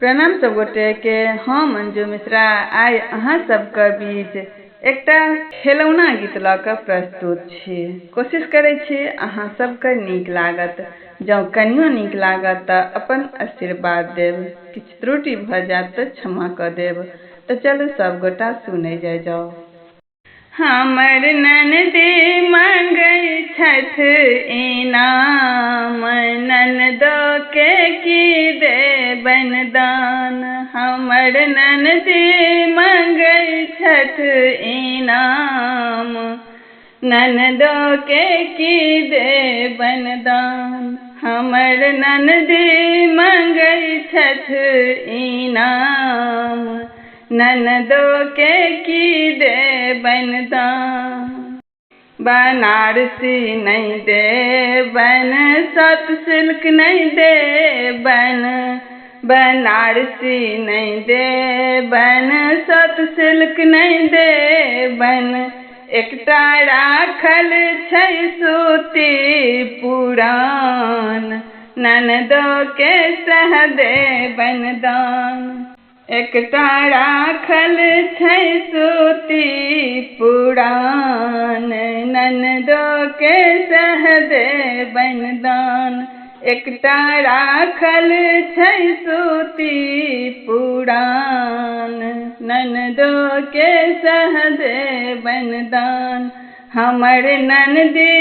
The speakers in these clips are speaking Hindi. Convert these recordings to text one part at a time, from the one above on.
प्रणाम सब गोटे के। हम मंजू मिश्रा आइ अहाँ सबके बीच एकटा खेलौना गीत लऽ कऽ प्रस्तुत छी। कोशिश करै छी अहाँ सबके नीक लागत। जँ कनियो नीक लागत तऽ अपन आशीर्वाद देब, किछु त्रुटि भऽ जायत तऽ क्षमा कऽ देब। तऽ चलू सब गोटा सुनै जाओ। हमर ननदी मांगै छथि इनाम, ननदो के की देबनि दान। हमर ननदी मांगै छथि इनाम, ननदो के की देबनि दान। हमर ननदी मांगै छथि इनाम, ननदो के की देबनि दान। बनारसी नहीं देबनि, सात सिल्क नहीं देबनि, बनारसी नहीं देबनि, सात सिल्क नहीं देबनि। एकटा राखल छै सूती पुरान, ननदो के सह देबनि दान। एकटा राखल छै सूती पुरान, ननदो के सह देबनि दान। एकटा राखल छै सूती पुरान, ननदो के सह देबनि दान। हमर ननदी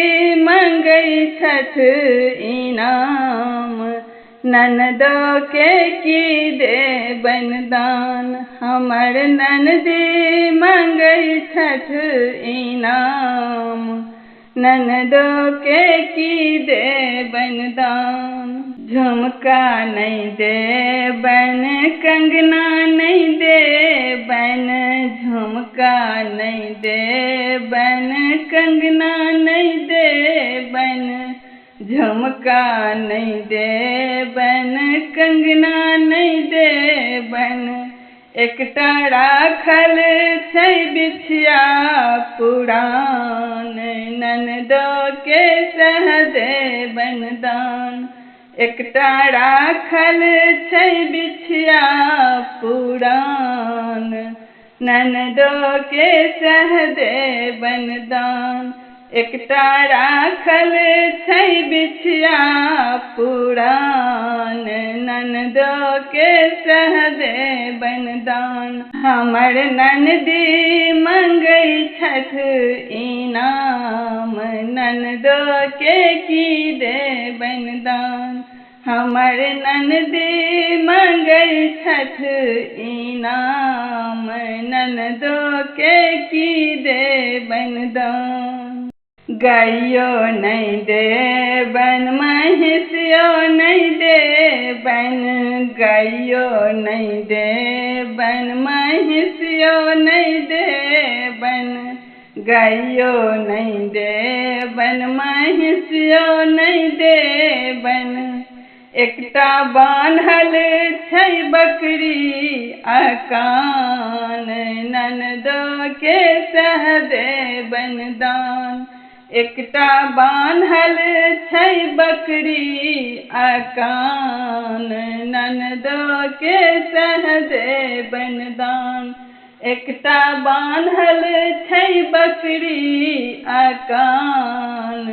मांगै छथि इनाम, ननदो के की देबनि दान। हमर ननदी मांगै छथि इनाम, ननदो के की देबनि दान। झुमका नहीं देबनि, कंगना नहीं देबनि, झुमका नहीं देबनि, कंगना नहीं देबनि, झुमका नहीं देबनि, कंगना नहीं देबनि। एकटा राखल छै बिछिया पुरान, ननदो के सह देबनि दान। एकटा राखल छै बिछिया पुरान, ननदो के सह देबनि दान। एकटा राखल छै बिछिया पुरान, ननदो के सह देबनि दान। हमर ननदी मांगै छथि इनाम, ननदो के की देबनि दान। हमर ननदी मांगै छथि इनाम, ननदो के की देबनि दान। गाइयो नहीं देबनि, महिषियो नहीं देबनि, गाइयो नहीं देबनि, महिषियो नहीं देबनि, गाइयो नहीं देबनि, महिषियो नहीं देबनि। एकटा बान्हल छै बकरी अकान, ननदो के सह देबनि दान। एकटा बान्हल छै बकरी अकान, ननदो के सह देबनि दान। एकटा बान्हल छै बकरी अकान,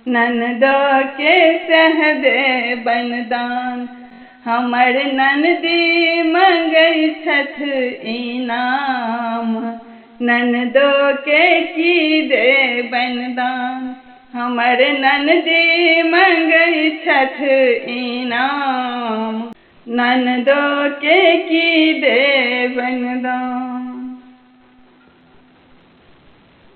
ननदो के सह देबनि दान। हमर ननदी मांगै छथि इनाम, ननदो के की देबनि दान। हमर ननदी मांगै छथि इनाम, ननदो के की देबनि दान।